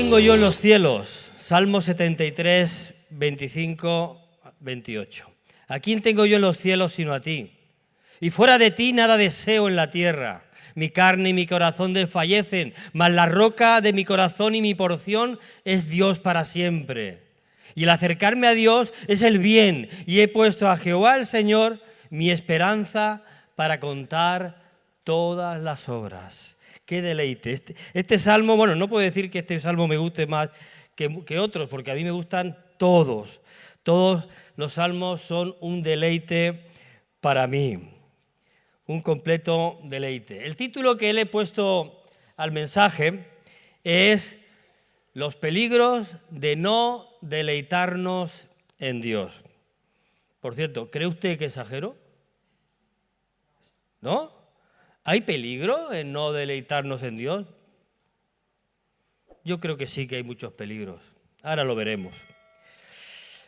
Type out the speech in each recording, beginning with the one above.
tengo yo en los cielos? Salmo 73, 25, 28. ¿A quién tengo yo en los cielos sino a ti? Y fuera de ti nada deseo en la tierra. Mi carne y mi corazón desfallecen, mas la roca de mi corazón y mi porción es Dios para siempre. Y el acercarme a Dios es el bien, y he puesto a Jehová el Señor mi esperanza para contar todas las obras. ¡Qué deleite! Este salmo, bueno, no puedo decir que este salmo me guste más que otros, porque a mí me gustan todos. Todos los salmos son un deleite para mí. Un completo deleite. El título que le he puesto al mensaje es Los peligros de no deleitarnos en Dios. Por cierto, ¿cree usted que exagero? ¿No? ¿Hay peligro en no deleitarnos en Dios? Yo creo que sí que hay muchos peligros. Ahora lo veremos.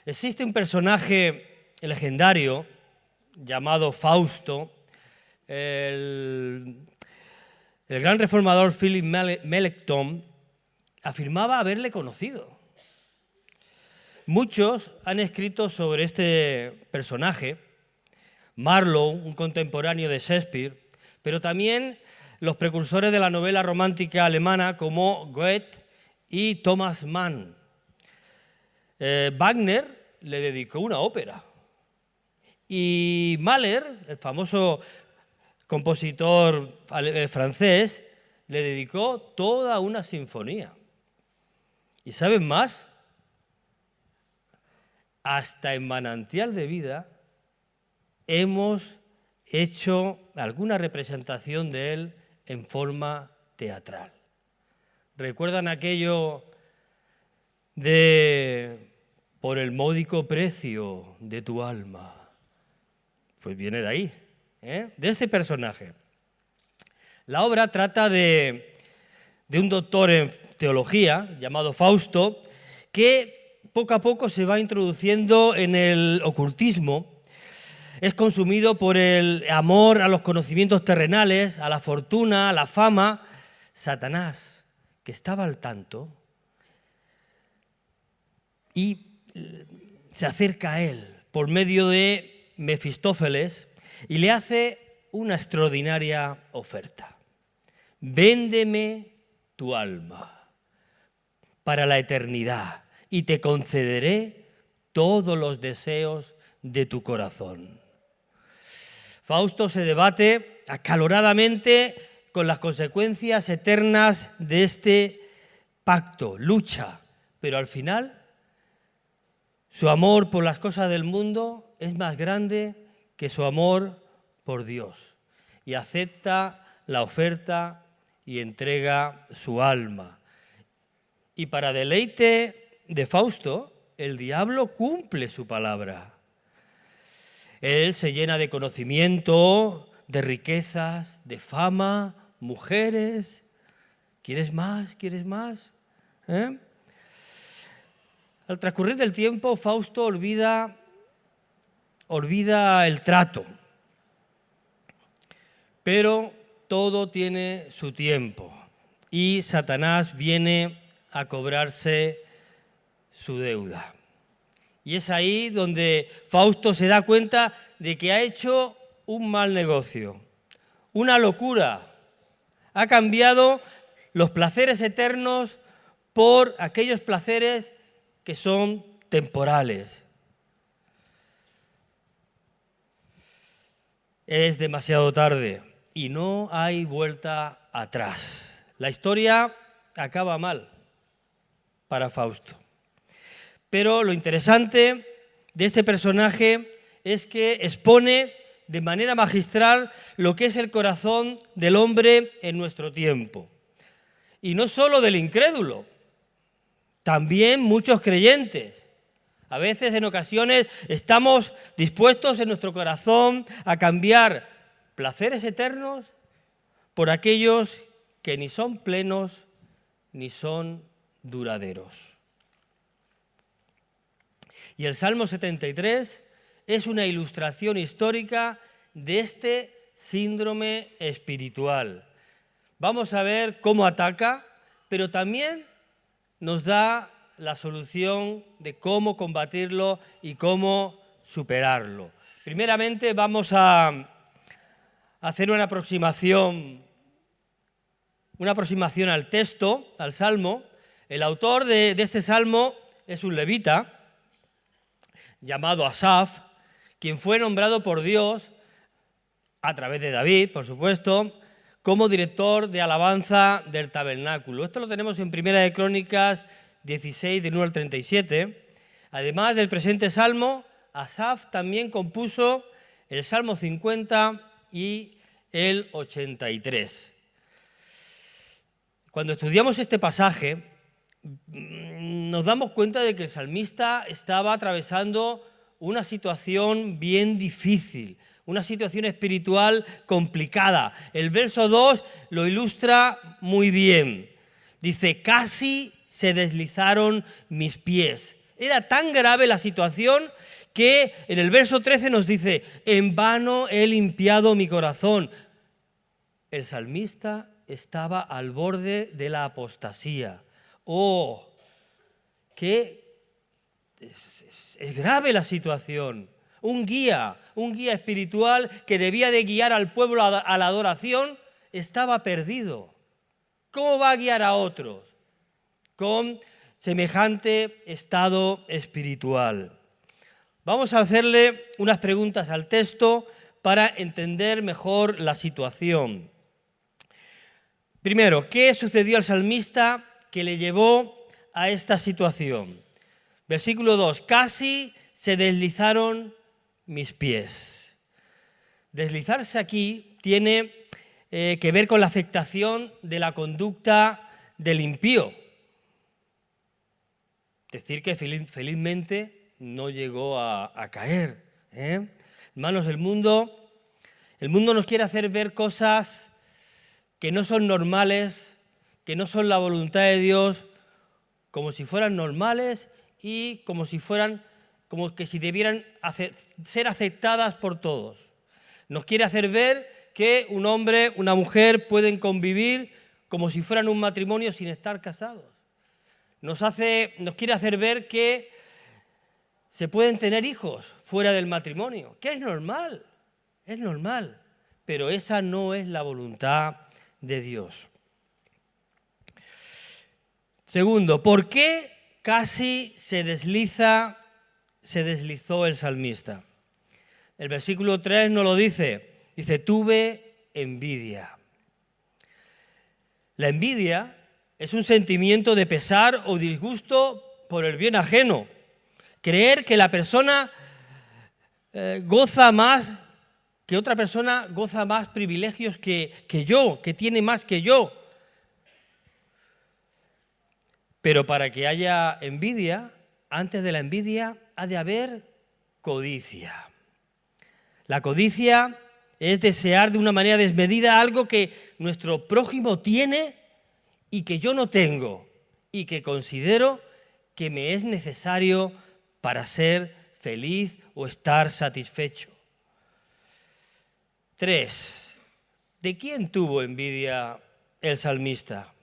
Existe un personaje legendario llamado Fausto. El gran reformador Philip Melanchthon afirmaba haberle conocido. Muchos han escrito sobre este personaje, Marlowe, un contemporáneo de Shakespeare, pero también los precursores de la novela romántica alemana como Goethe y Thomas Mann. Wagner le dedicó una ópera y Mahler, el famoso compositor francés, le dedicó toda una sinfonía. ¿Y saben más? Hasta en Manantial de Vida hemos hecho alguna representación de él en forma teatral. ¿Recuerdan aquello de por el módico precio de tu alma? Pues viene de ahí, de este personaje. La obra trata de un doctor en teología llamado Fausto que poco a poco se va introduciendo en el ocultismo. Es consumido por el amor a los conocimientos terrenales, a la fortuna, a la fama. Satanás, que estaba al tanto, y se acerca a él por medio de Mefistófeles y le hace una extraordinaria oferta. Véndeme tu alma para la eternidad y te concederé todos los deseos de tu corazón. Fausto se debate acaloradamente con las consecuencias eternas de este pacto, lucha, pero al final su amor por las cosas del mundo es más grande que su amor por Dios y acepta la oferta y entrega su alma. Y para deleite de Fausto, el diablo cumple su palabra. Él se llena de conocimiento, de riquezas, de fama, mujeres. ¿Quieres más? ¿Quieres más? Al transcurrir del tiempo, Fausto olvida el trato, pero todo tiene su tiempo y Satanás viene a cobrarse su deuda. Y es ahí donde Fausto se da cuenta de que ha hecho un mal negocio, una locura. Ha cambiado los placeres eternos por aquellos placeres que son temporales. Es demasiado tarde y no hay vuelta atrás. La historia acaba mal para Fausto. Pero lo interesante de este personaje es que expone de manera magistral lo que es el corazón del hombre en nuestro tiempo. Y no solo del incrédulo, también muchos creyentes. A veces, en ocasiones, estamos dispuestos en nuestro corazón a cambiar placeres eternos por aquellos que ni son plenos ni son duraderos. Y el Salmo 73 es una ilustración histórica de este síndrome espiritual. Vamos a ver cómo ataca, pero también nos da la solución de cómo combatirlo y cómo superarlo. Primeramente vamos a hacer una aproximación al texto, al Salmo. El autor de este Salmo es un levita llamado Asaf, quien fue nombrado por Dios, a través de David, por supuesto, como director de alabanza del tabernáculo. Esto lo tenemos en Primera de Crónicas 16, del 1 al 37. Además del presente Salmo, Asaf también compuso el Salmo 50 y el 83. Cuando estudiamos este pasaje, nos damos cuenta de que el salmista estaba atravesando una situación bien difícil, una situación espiritual complicada. El verso 2 lo ilustra muy bien. Dice, casi se deslizaron mis pies. Era tan grave la situación que en el verso 13 nos dice, en vano he limpiado mi corazón. El salmista estaba al borde de la apostasía. ¡Oh! Que es grave la situación. Un guía espiritual que debía de guiar al pueblo a la adoración, estaba perdido. ¿Cómo va a guiar a otros con semejante estado espiritual? Vamos a hacerle unas preguntas al texto para entender mejor la situación. Primero, ¿qué sucedió al salmista que le llevó a esta situación? Versículo 2, casi se deslizaron mis pies. Deslizarse aquí tiene que ver con la aceptación de la conducta del impío. Decir que felizmente no llegó a caer. Hermanos, el mundo nos quiere hacer ver cosas que no son normales, que no son la voluntad de Dios, como si fueran normales y como que si debieran ser aceptadas por todos. Nos quiere hacer ver que un hombre, una mujer pueden convivir como si fueran un matrimonio sin estar casados. Nos quiere hacer ver que se pueden tener hijos fuera del matrimonio, que es normal, pero esa no es la voluntad de Dios. Segundo, ¿por qué casi se deslizó el salmista? El versículo 3 nos lo dice. Dice, tuve envidia. La envidia es un sentimiento de pesar o disgusto por el bien ajeno. Creer que la persona goza más, que otra persona goza más privilegios que yo, que tiene más que yo. Pero para que haya envidia, antes de la envidia ha de haber codicia. La codicia es desear de una manera desmedida algo que nuestro prójimo tiene y que yo no tengo y que considero que me es necesario para ser feliz o estar satisfecho. 3. ¿De quién tuvo envidia el salmista?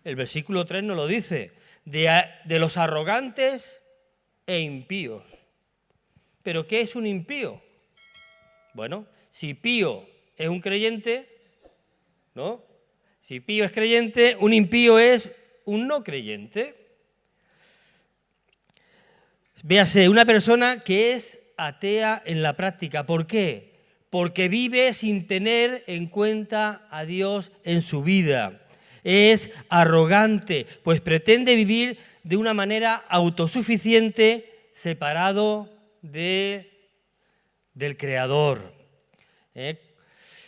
El versículo 3 nos lo dice, de los arrogantes e impíos. ¿Pero qué es un impío? Bueno, si pío es un creyente, ¿no? Si pío es creyente, un impío es un no creyente. Véase, una persona que es atea en la práctica. ¿Por qué? Porque vive sin tener en cuenta a Dios en su vida. Es arrogante, pues pretende vivir de una manera autosuficiente, separado del Creador.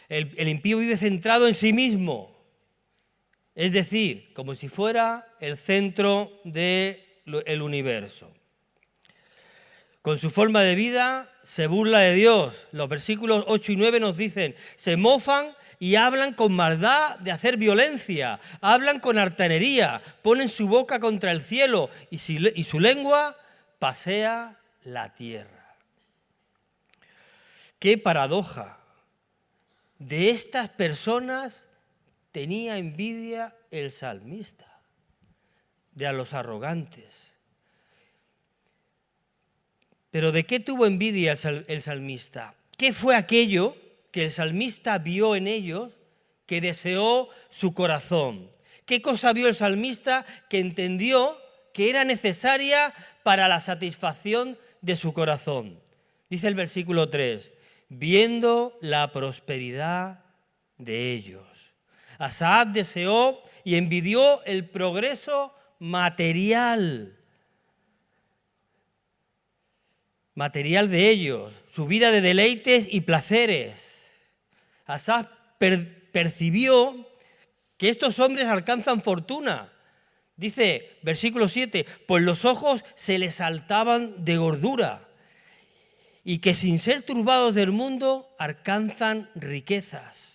El impío vive centrado en sí mismo, es decir, como si fuera el centro del universo. Con su forma de vida se burla de Dios. Los versículos 8 y 9 nos dicen, se mofan y hablan con maldad de hacer violencia, hablan con altanería, ponen su boca contra el cielo y su lengua pasea la tierra. ¡Qué paradoja! De estas personas tenía envidia el salmista. de a los arrogantes. Pero ¿de qué tuvo envidia el salmista? ¿Qué fue aquello que el salmista vio en ellos que deseó su corazón? ¿Qué cosa vio el salmista que entendió que era necesaria para la satisfacción de su corazón? Dice el versículo 3, viendo la prosperidad de ellos. Asaf deseó y envidió el progreso material de ellos, su vida de deleites y placeres. Asaf percibió que estos hombres alcanzan fortuna. Dice, versículo 7, pues los ojos se les saltaban de gordura y que sin ser turbados del mundo alcanzan riquezas.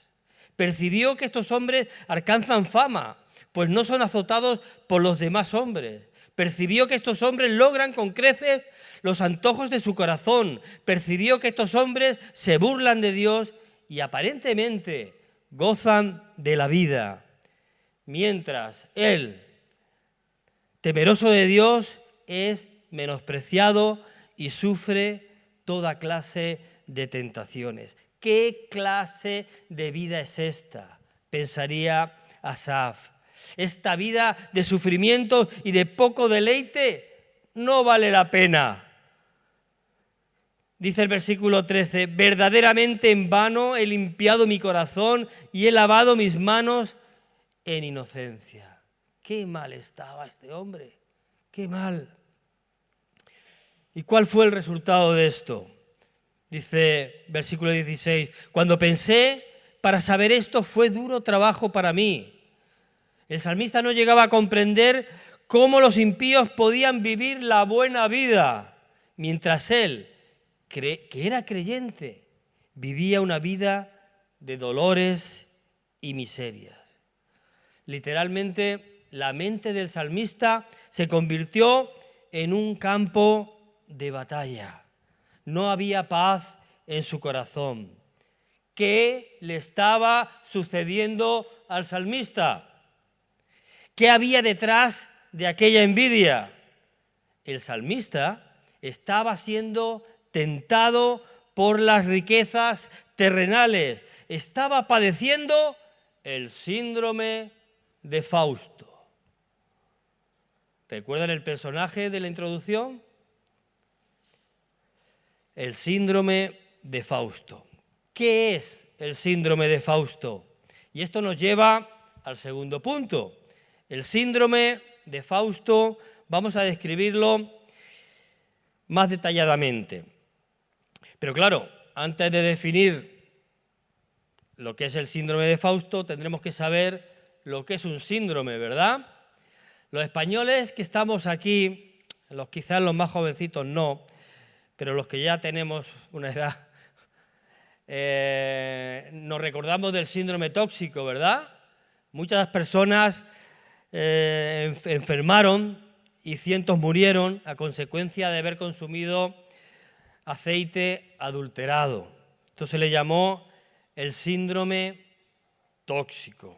Percibió que estos hombres alcanzan fama, pues no son azotados por los demás hombres. Percibió que estos hombres logran con creces los antojos de su corazón. Percibió que estos hombres se burlan de Dios y aparentemente gozan de la vida. Mientras él, temeroso de Dios, es menospreciado y sufre toda clase de tentaciones. ¿Qué clase de vida es esta?, pensaría Asaf. Esta vida de sufrimiento y de poco deleite no vale la pena. Dice el versículo 13, verdaderamente en vano he limpiado mi corazón y he lavado mis manos en inocencia. Qué mal estaba este hombre, qué mal. ¿Y cuál fue el resultado de esto? Dice versículo 16, cuando pensé para saber esto fue duro trabajo para mí. El salmista no llegaba a comprender cómo los impíos podían vivir la buena vida, mientras él, que era creyente, vivía una vida de dolores y miserias. Literalmente, la mente del salmista se convirtió en un campo de batalla. No había paz en su corazón. ¿Qué le estaba sucediendo al salmista? ¿Qué había detrás de aquella envidia? El salmista estaba siendo tentado por las riquezas terrenales. Estaba padeciendo el síndrome de Fausto. ¿Recuerdan el personaje de la introducción? El síndrome de Fausto. ¿Qué es el síndrome de Fausto? Y esto nos lleva al segundo punto. El síndrome de Fausto, vamos a describirlo más detalladamente. Pero claro, antes de definir lo que es el síndrome de Fausto, tendremos que saber lo que es un síndrome, ¿verdad? Los españoles que estamos aquí, quizás los más jovencitos no, pero los que ya tenemos una edad, nos recordamos del síndrome tóxico, ¿verdad? Muchas personas enfermaron y cientos murieron a consecuencia de haber consumido aceite adulterado. Esto se le llamó el síndrome tóxico.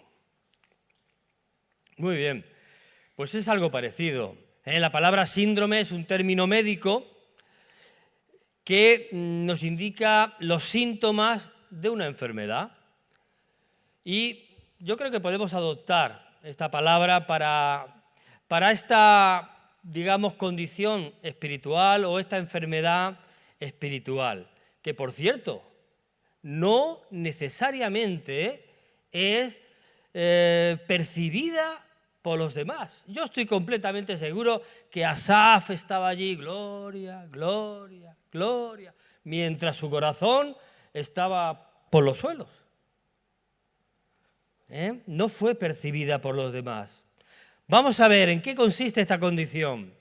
Muy bien, pues es algo parecido. La palabra síndrome es un término médico que nos indica los síntomas de una enfermedad. Y yo creo que podemos adoptar esta palabra para esta, digamos, condición espiritual o esta enfermedad espiritual, que por cierto, no necesariamente es percibida por los demás. Yo estoy completamente seguro que Asaf estaba allí, gloria, gloria, gloria, mientras su corazón estaba por los suelos. No fue percibida por los demás. Vamos a ver en qué consiste esta condición.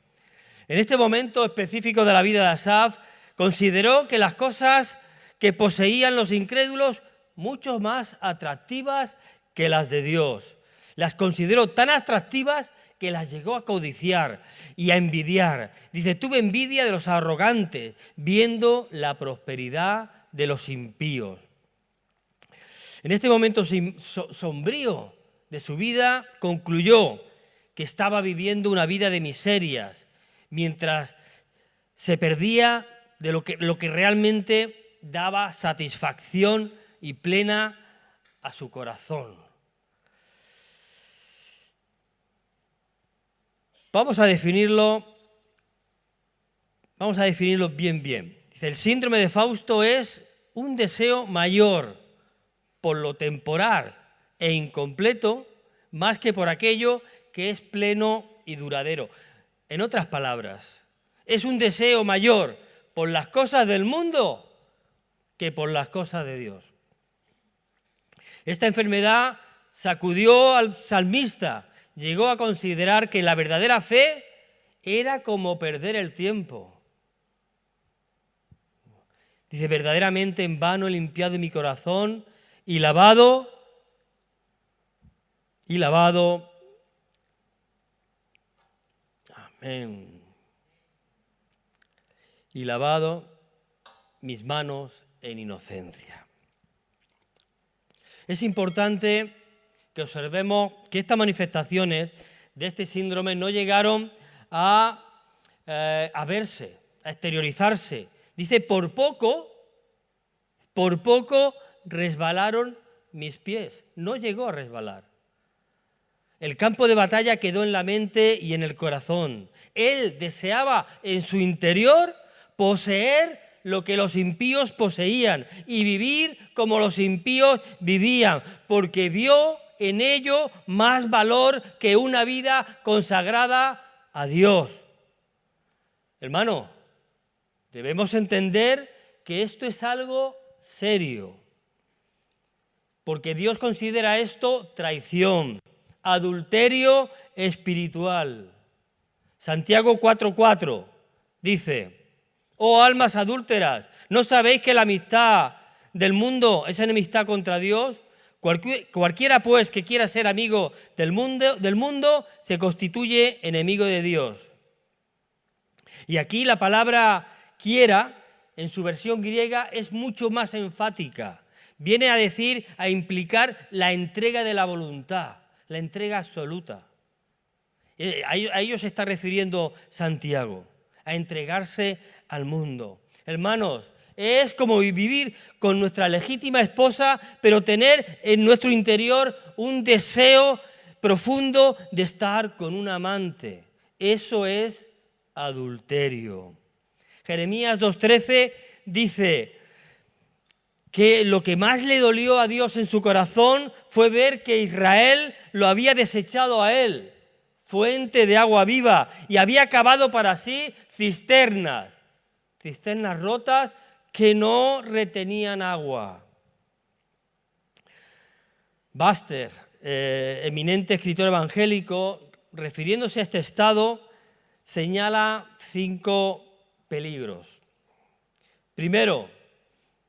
En este momento específico de la vida de Asaf, consideró que las cosas que poseían los incrédulos mucho más atractivas que las de Dios. Las consideró tan atractivas que las llegó a codiciar y a envidiar. Dice, tuve envidia de los arrogantes, viendo la prosperidad de los impíos. En este momento sombrío de su vida, concluyó que estaba viviendo una vida de miserias, mientras se perdía de lo que realmente daba satisfacción y plena a su corazón. Vamos a definirlo bien. Dice, el síndrome de Fausto es un deseo mayor por lo temporal e incompleto, más que por aquello que es pleno y duradero. En otras palabras, es un deseo mayor por las cosas del mundo que por las cosas de Dios. Esta enfermedad sacudió al salmista, llegó a considerar que la verdadera fe era como perder el tiempo. Dice, verdaderamente en vano he limpiado mi corazón y lavado, amén, y lavado mis manos en inocencia. Es importante que observemos que estas manifestaciones de este síndrome no llegaron a verse, a exteriorizarse. Dice, por poco resbalaron mis pies. No llegó a resbalar. El campo de batalla quedó en la mente y en el corazón. Él deseaba en su interior poseer lo que los impíos poseían y vivir como los impíos vivían, porque vio en ello más valor que una vida consagrada a Dios. Hermano, debemos entender que esto es algo serio, porque Dios considera esto traición, adulterio espiritual. Santiago 4:4 dice, oh almas adúlteras, ¿no sabéis que la amistad del mundo es enemistad contra Dios? Cualquiera pues que quiera ser amigo del mundo se constituye enemigo de Dios. Y aquí la palabra quiera, en su versión griega, es mucho más enfática. Viene a decir, a implicar la entrega de la voluntad, la entrega absoluta. A ello se está refiriendo Santiago, a entregarse al mundo. Hermanos, es como vivir con nuestra legítima esposa, pero tener en nuestro interior un deseo profundo de estar con un amante. Eso es adulterio. Jeremías 2:13 dice que lo que más le dolió a Dios en su corazón fue ver que Israel lo había desechado a él, fuente de agua viva, y había cavado para sí cisternas rotas que no retenían agua. Baxter, eminente escritor evangélico, refiriéndose a este estado, señala 5 peligros. Primero,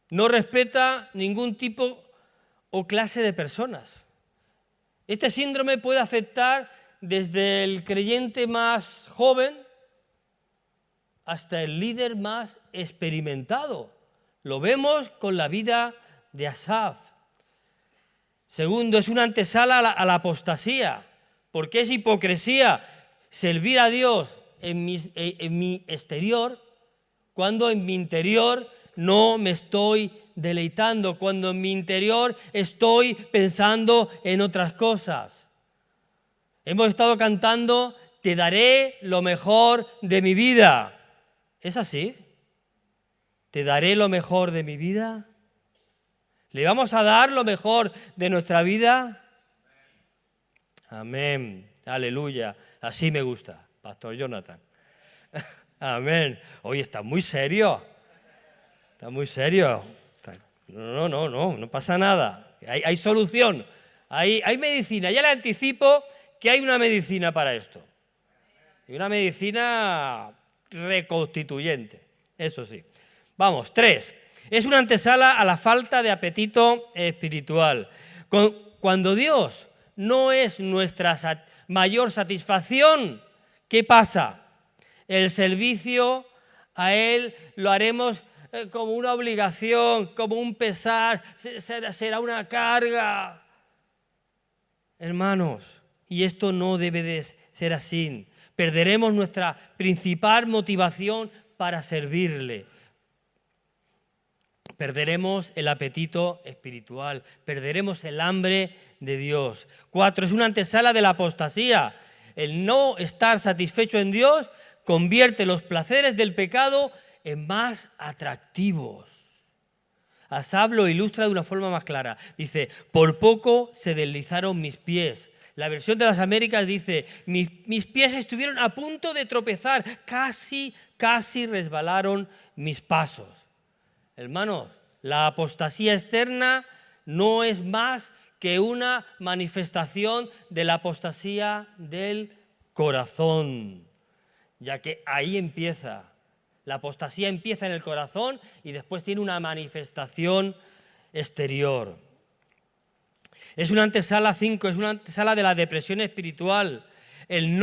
no respeta ningún tipo o clase de personas. Este síndrome puede afectar desde el creyente más joven hasta el líder más experimentado. Lo vemos con la vida de Asaf. Segundo, es una antesala a la apostasía, porque es hipocresía servir a Dios en mi exterior cuando en mi interior no me estoy deleitando, cuando en mi interior estoy pensando en otras cosas. Hemos estado cantando, te daré lo mejor de mi vida. ¿Es así? ¿Te daré lo mejor de mi vida? ¿Le vamos a dar lo mejor de nuestra vida? Amén. Aleluya. Así me gusta, Pastor Jonathan. Amén. Oye, está muy serio. Está muy serio. No pasa nada. Hay solución. Hay medicina. Ya le anticipo que hay una medicina para esto. Y una medicina reconstituyente, eso sí. Vamos, 3. Es una antesala a la falta de apetito espiritual. Cuando Dios no es nuestra mayor satisfacción, ¿qué pasa? El servicio a Él lo haremos como una obligación, como un pesar, será una carga. Hermanos, y esto no debe de ser así. Perderemos nuestra principal motivación para servirle. Perderemos el apetito espiritual, perderemos el hambre de Dios. 4. Es una antesala de la apostasía. El no estar satisfecho en Dios convierte los placeres del pecado en más atractivos. Asaf lo ilustra de una forma más clara. Dice, por poco se deslizaron mis pies. La versión de las Américas dice, mis pies estuvieron a punto de tropezar, casi resbalaron mis pasos. Hermanos, la apostasía externa no es más que una manifestación de la apostasía del corazón, ya que ahí empieza. La apostasía empieza en el corazón y después tiene una manifestación exterior. Es una antesala 5, es una antesala de la depresión espiritual. El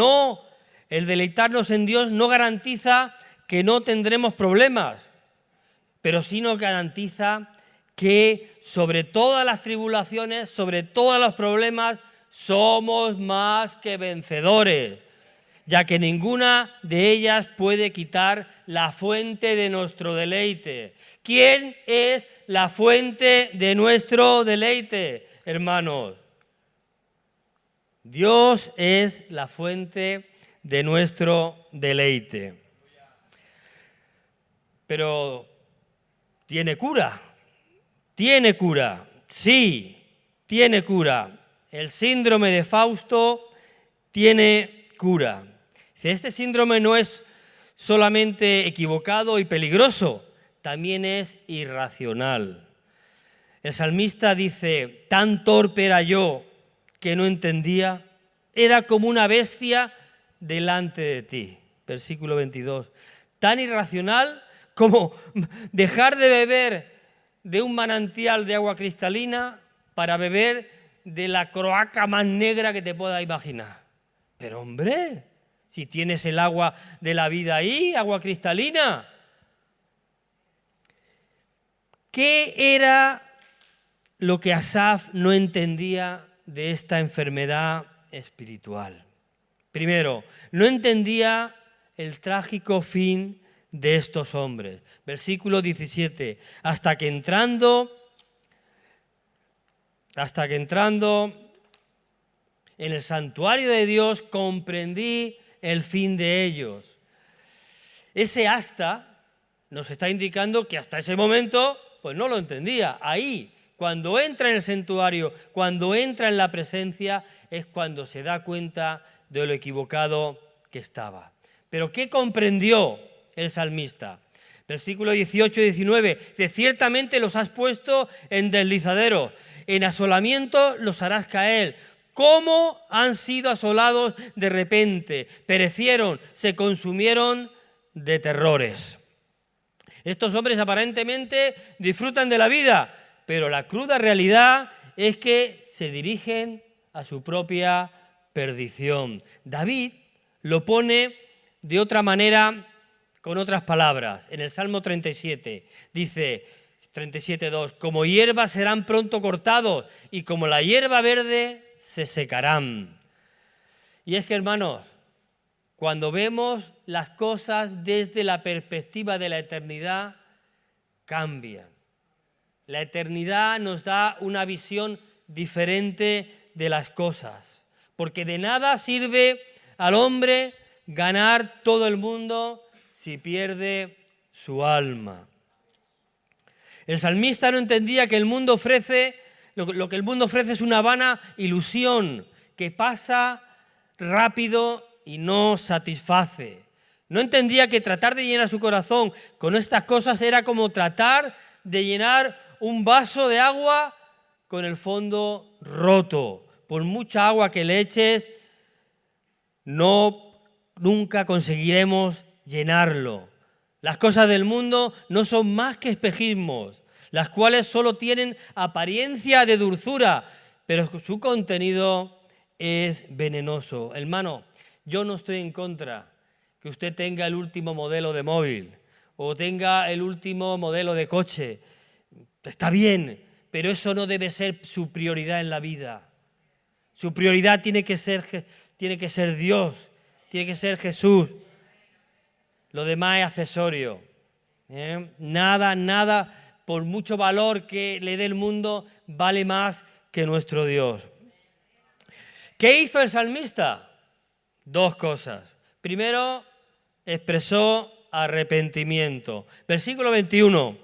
deleitarnos en Dios no garantiza que no tendremos problemas, pero sí nos garantiza que sobre todas las tribulaciones, sobre todos los problemas, somos más que vencedores, ya que ninguna de ellas puede quitar la fuente de nuestro deleite. ¿Quién es la fuente de nuestro deleite, hermanos? Dios es la fuente de nuestro deleite. Pero ¿tiene cura? ¿Tiene cura? Sí, tiene cura. El síndrome de Fausto tiene cura. Este síndrome no es solamente equivocado y peligroso, también es irracional. El salmista dice, tan torpe era yo que no entendía, era como una bestia delante de ti. Versículo 22. Tan irracional como dejar de beber de un manantial de agua cristalina para beber de la cloaca más negra que te puedas imaginar. Pero hombre, si tienes el agua de la vida ahí, agua cristalina. ¿Qué era lo que Asaf no entendía de esta enfermedad espiritual? Primero, no entendía el trágico fin de estos hombres. Versículo 17. Hasta que entrando en el santuario de Dios comprendí el fin de ellos. Ese hasta nos está indicando que hasta ese momento pues no lo entendía. Ahí, cuando entra en el santuario, cuando entra en la presencia, es cuando se da cuenta de lo equivocado que estaba. Pero ¿qué comprendió el salmista? Versículo 18 y 19. De ciertamente los has puesto en deslizadero, en asolamiento los harás caer. ¿Cómo han sido asolados de repente? Perecieron, se consumieron de terrores. Estos hombres aparentemente disfrutan de la vida, pero la cruda realidad es que se dirigen a su propia perdición. David lo pone de otra manera, con otras palabras. En el Salmo 37 dice, 37:2, como hierba serán pronto cortados y como la hierba verde se secarán. Y es que, hermanos, cuando vemos las cosas desde la perspectiva de la eternidad, cambian. La eternidad nos da una visión diferente de las cosas, porque de nada sirve al hombre ganar todo el mundo si pierde su alma. El salmista no entendía que el mundo ofrece, lo que el mundo ofrece es una vana ilusión que pasa rápido y no satisface. No entendía que tratar de llenar su corazón con estas cosas era como tratar de llenar un vaso de agua con el fondo roto. Por mucha agua que le eches, nunca conseguiremos llenarlo. Las cosas del mundo no son más que espejismos, las cuales solo tienen apariencia de dulzura, pero su contenido es venenoso. Hermano, yo no estoy en contra que usted tenga el último modelo de móvil o tenga el último modelo de coche. Está bien, pero eso no debe ser su prioridad en la vida. Su prioridad tiene que ser tiene que ser Dios, tiene que ser Jesús. Lo demás es accesorio. Nada, por mucho valor que le dé el mundo, vale más que nuestro Dios. ¿Qué hizo el salmista? Dos cosas. Primero, expresó arrepentimiento. Versículo 21.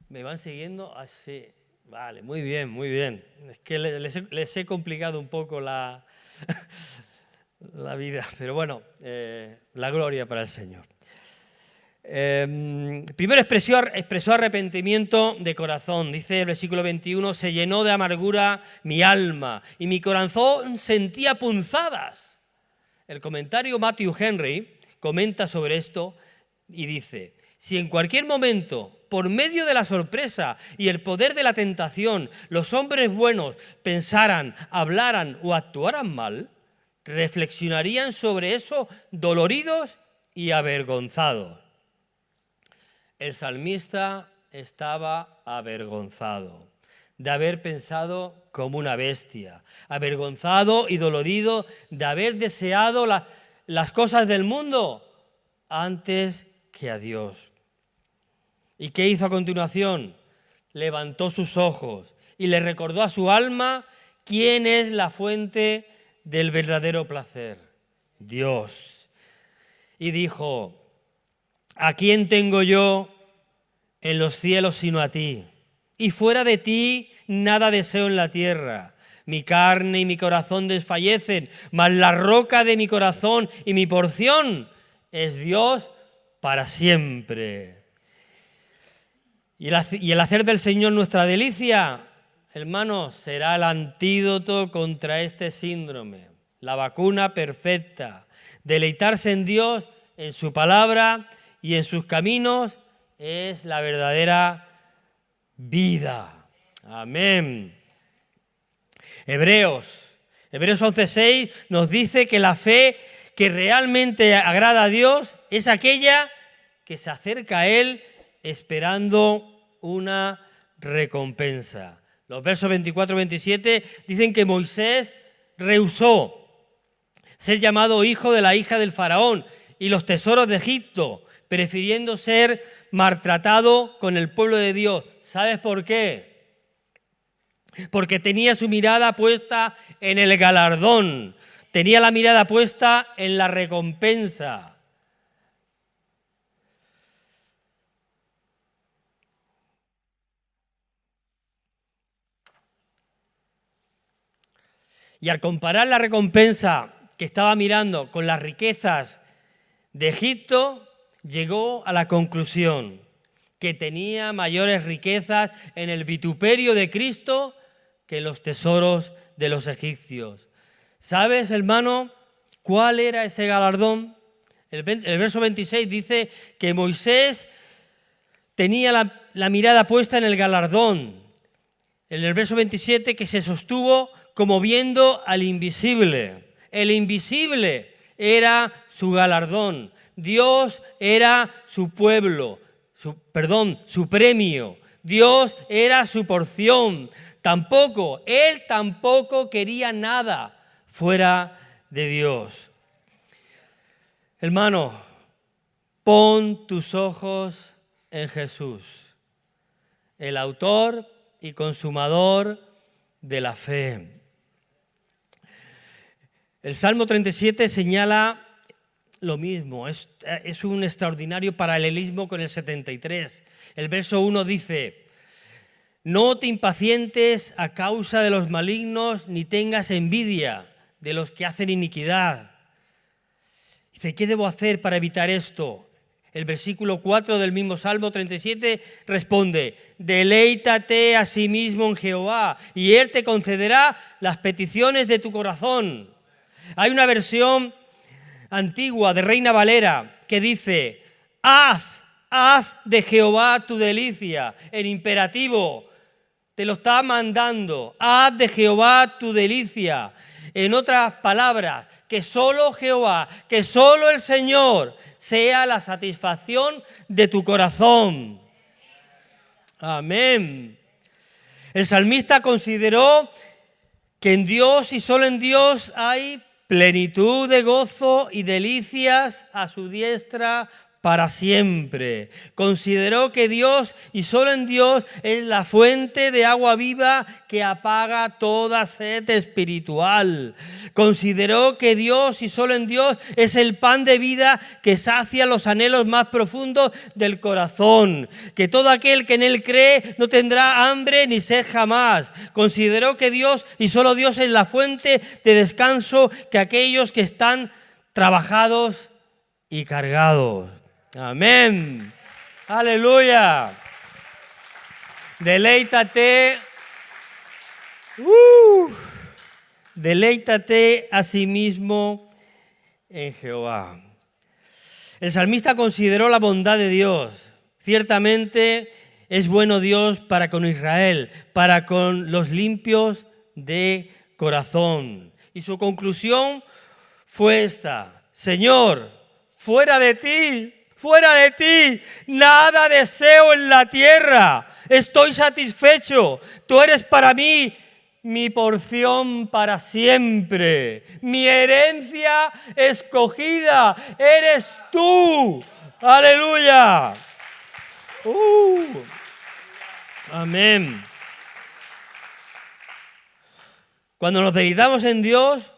¿Me van siguiendo? Así. Vale, muy bien, muy bien. Es que les he complicado un poco la vida, pero bueno, la gloria para el Señor. Primero expresó arrepentimiento de corazón. Dice el versículo 21, se llenó de amargura mi alma y mi corazón sentía punzadas. El comentario Matthew Henry comenta sobre esto y dice, si en cualquier momento, por medio de la sorpresa y el poder de la tentación, los hombres buenos pensaran, hablaran o actuaran mal, reflexionarían sobre eso doloridos y avergonzados. El salmista estaba avergonzado de haber pensado como una bestia, avergonzado y dolorido de haber deseado las cosas del mundo antes que a Dios. ¿Y qué hizo a continuación? Levantó sus ojos y le recordó a su alma quién es la fuente del verdadero placer, Dios. Y dijo, ¿a quién tengo yo en los cielos sino a ti? Y fuera de ti nada deseo en la tierra. Mi carne y mi corazón desfallecen, mas la roca de mi corazón y mi porción es Dios para siempre. Y el hacer del Señor nuestra delicia, hermanos, será el antídoto contra este síndrome, la vacuna perfecta. Deleitarse en Dios, en su palabra y en sus caminos es la verdadera vida. Amén. Hebreos 11:6 nos dice que la fe que realmente agrada a Dios es aquella que se acerca a Él esperando una recompensa. Los versos 24 y 27 dicen que Moisés rehusó ser llamado hijo de la hija del faraón y los tesoros de Egipto, prefiriendo ser maltratado con el pueblo de Dios. ¿Sabes por qué? Porque tenía su mirada puesta en el galardón, tenía la mirada puesta en la recompensa. Y al comparar la recompensa que estaba mirando con las riquezas de Egipto, llegó a la conclusión que tenía mayores riquezas en el vituperio de Cristo que en los tesoros de los egipcios. ¿Sabes, hermano, cuál era ese galardón? El verso 26 dice que Moisés tenía la mirada puesta en el galardón. En el verso 27 que se sostuvo como viendo al invisible. El invisible era su galardón. Dios era su pueblo, su premio. Dios era su porción. Él tampoco quería nada fuera de Dios. Hermano, pon tus ojos en Jesús, el autor y consumador de la fe. El Salmo 37 señala lo mismo, es un extraordinario paralelismo con el 73. El verso 1 dice, no te impacientes a causa de los malignos, ni tengas envidia de los que hacen iniquidad. Dice, ¿qué debo hacer para evitar esto? El versículo 4 del mismo Salmo 37 responde, deleítate a sí mismo en Jehová, y Él te concederá las peticiones de tu corazón. Hay una versión antigua de Reina Valera que dice, haz de Jehová tu delicia, en imperativo, te lo está mandando, haz de Jehová tu delicia. En otras palabras, que solo Jehová, que solo el Señor sea la satisfacción de tu corazón. Amén. El salmista consideró que en Dios y solo en Dios hay plenitud de gozo y delicias a su diestra para siempre. Consideró que Dios y solo en Dios es la fuente de agua viva que apaga toda sed espiritual. Consideró que Dios y solo en Dios es el pan de vida que sacia los anhelos más profundos del corazón. Que todo aquel que en él cree no tendrá hambre ni sed jamás. Consideró que Dios y solo Dios es la fuente de descanso que aquellos que están trabajados y cargados. Amén. Aleluya. Deleítate. Deleítate a sí mismo en Jehová. El salmista consideró la bondad de Dios. Ciertamente es bueno Dios para con Israel, para con los limpios de corazón. Y su conclusión fue esta: Señor, fuera de ti, nada deseo en la tierra. Estoy satisfecho. Tú eres para mí mi porción para siempre. Mi herencia escogida eres tú. Aleluya. Amén. Cuando nos deleitamos en Dios,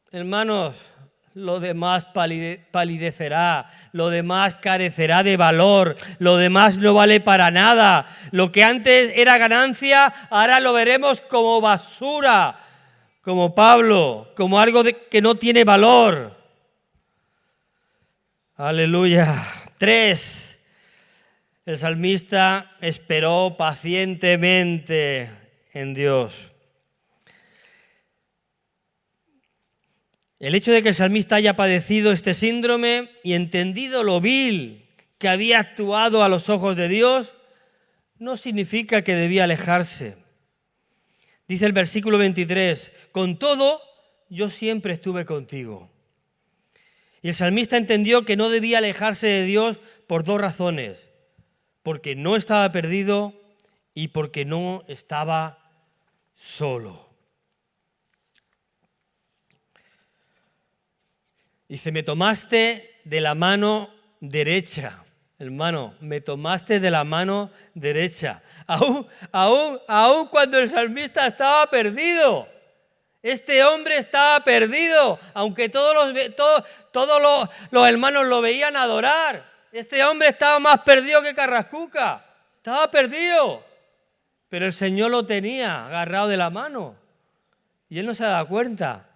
hermanos, lo demás palidecerá, lo demás carecerá de valor, lo demás no vale para nada. Lo que antes era ganancia, ahora lo veremos como basura, como Pablo, como algo que no tiene valor. Aleluya. 3. El salmista esperó pacientemente en Dios. El hecho de que el salmista haya padecido este síndrome y entendido lo vil que había actuado a los ojos de Dios, no significa que debía alejarse. Dice el versículo 23, con todo, yo siempre estuve contigo. Y el salmista entendió que no debía alejarse de Dios por 2 razones: porque no estaba perdido y porque no estaba solo. Dice, me tomaste de la mano derecha. Hermano, me tomaste de la mano derecha. Aún cuando el salmista estaba perdido. Este hombre estaba perdido, aunque todos los hermanos lo veían adorar. Este hombre estaba más perdido que Carrascuca. Estaba perdido. Pero el Señor lo tenía agarrado de la mano. Y él no se daba cuenta,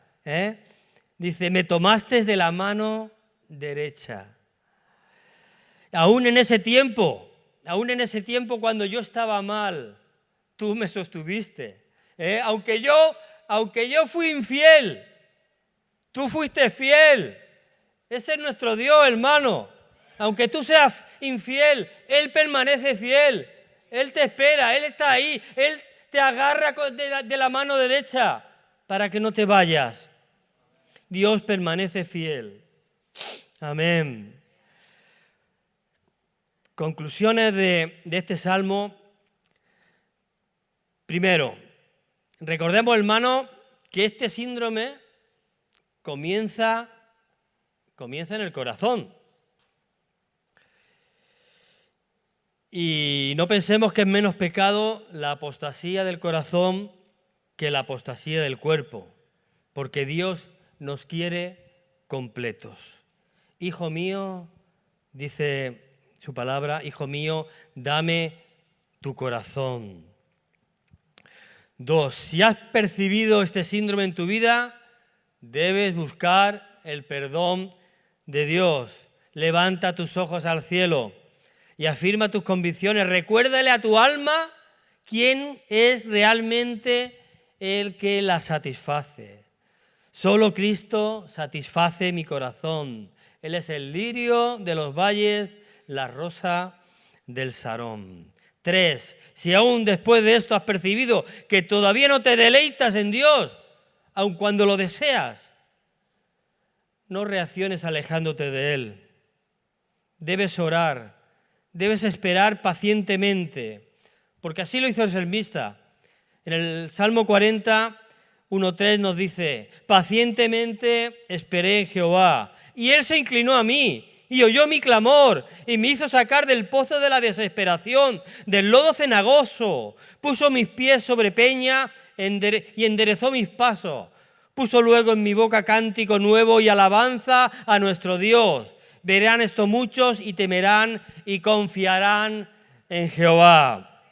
Dice, me tomaste de la mano derecha. Aún en ese tiempo cuando yo estaba mal, tú me sostuviste. Aunque yo fui infiel, tú fuiste fiel. Ese es nuestro Dios, hermano. Aunque tú seas infiel, Él permanece fiel. Él te espera, Él está ahí. Él te agarra de la mano derecha para que no te vayas. Dios permanece fiel. Amén. Conclusiones de este salmo. Primero, recordemos, hermano, que este síndrome comienza en el corazón. Y no pensemos que es menos pecado la apostasía del corazón que la apostasía del cuerpo, porque Dios nos quiere completos. Hijo mío, dice su palabra, hijo mío, dame tu corazón. 2. Si has percibido este síndrome en tu vida, debes buscar el perdón de Dios. Levanta tus ojos al cielo y afirma tus convicciones. Recuérdale a tu alma quién es realmente el que la satisface. Solo Cristo satisface mi corazón. Él es el lirio de los valles, la rosa del Sarón. 3. Si aún después de esto has percibido que todavía no te deleitas en Dios, aun cuando lo deseas, no reacciones alejándote de Él. Debes orar, debes esperar pacientemente, porque así lo hizo el salmista. En el Salmo 40, 1:3 nos dice: pacientemente esperé en Jehová, y Él se inclinó a mí, y oyó mi clamor, y me hizo sacar del pozo de la desesperación, del lodo cenagoso. Puso mis pies sobre peña y enderezó mis pasos. Puso luego en mi boca cántico nuevo y alabanza a nuestro Dios. Verán esto muchos y temerán y confiarán en Jehová.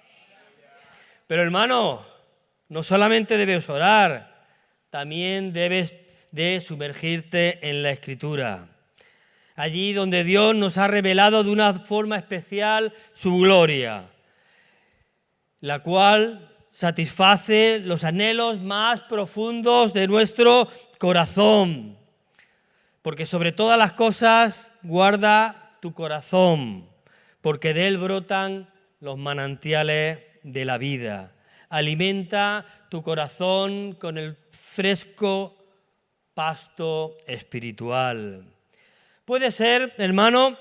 Pero hermano, no solamente debes orar, también debes de sumergirte en la Escritura. Allí donde Dios nos ha revelado de una forma especial su gloria, la cual satisface los anhelos más profundos de nuestro corazón. Porque sobre todas las cosas guarda tu corazón, porque de él brotan los manantiales de la vida. Alimenta tu corazón con el fresco pasto espiritual. Puede ser, hermano,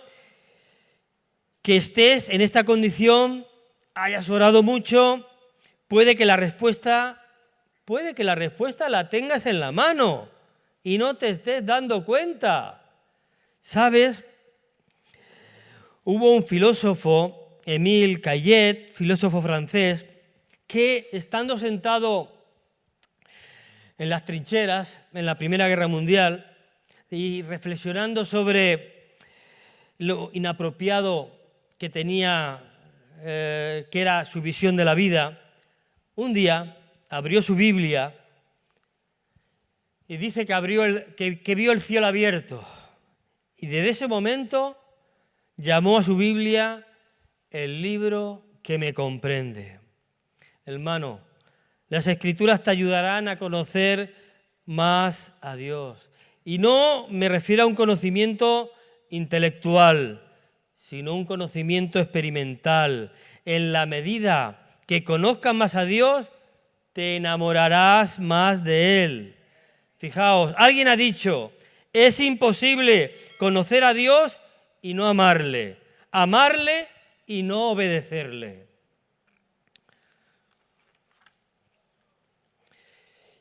que estés en esta condición, hayas orado mucho, puede que la respuesta la tengas en la mano y no te estés dando cuenta. ¿Sabes? Hubo un filósofo, Émile Caillet, filósofo francés, que estando sentado en las trincheras en la Primera Guerra Mundial y reflexionando sobre lo inapropiado que tenía, que era su visión de la vida, un día abrió su Biblia y dice que vio el cielo abierto. Y desde ese momento llamó a su Biblia el libro que me comprende. Hermano, las Escrituras te ayudarán a conocer más a Dios. Y no me refiero a un conocimiento intelectual, sino un conocimiento experimental. En la medida que conozcas más a Dios, te enamorarás más de Él. Fijaos, alguien ha dicho: es imposible conocer a Dios y no amarle, amarle y no obedecerle.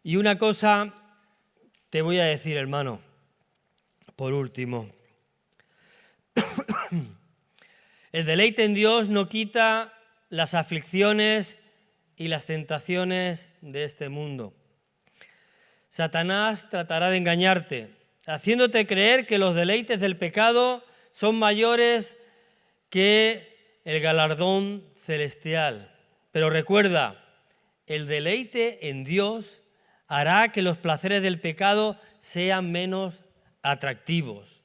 Y una cosa te voy a decir, hermano, por último. El deleite en Dios no quita las aflicciones y las tentaciones de este mundo. Satanás tratará de engañarte, haciéndote creer que los deleites del pecado son mayores que el galardón celestial. Pero recuerda, el deleite en Dios hará que los placeres del pecado sean menos atractivos.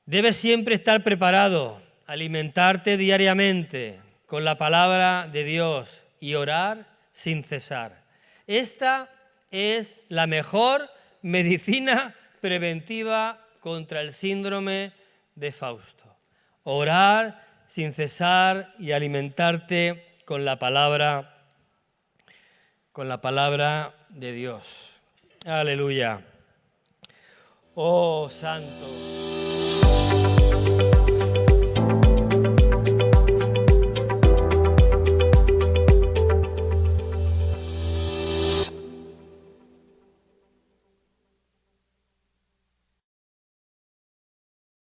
Debes siempre estar preparado, alimentarte diariamente con la palabra de Dios y orar sin cesar. Esta es la mejor medicina preventiva contra el síndrome de Fausto. Orar sin cesar y alimentarte con la palabra de Dios. Aleluya. Oh, santo.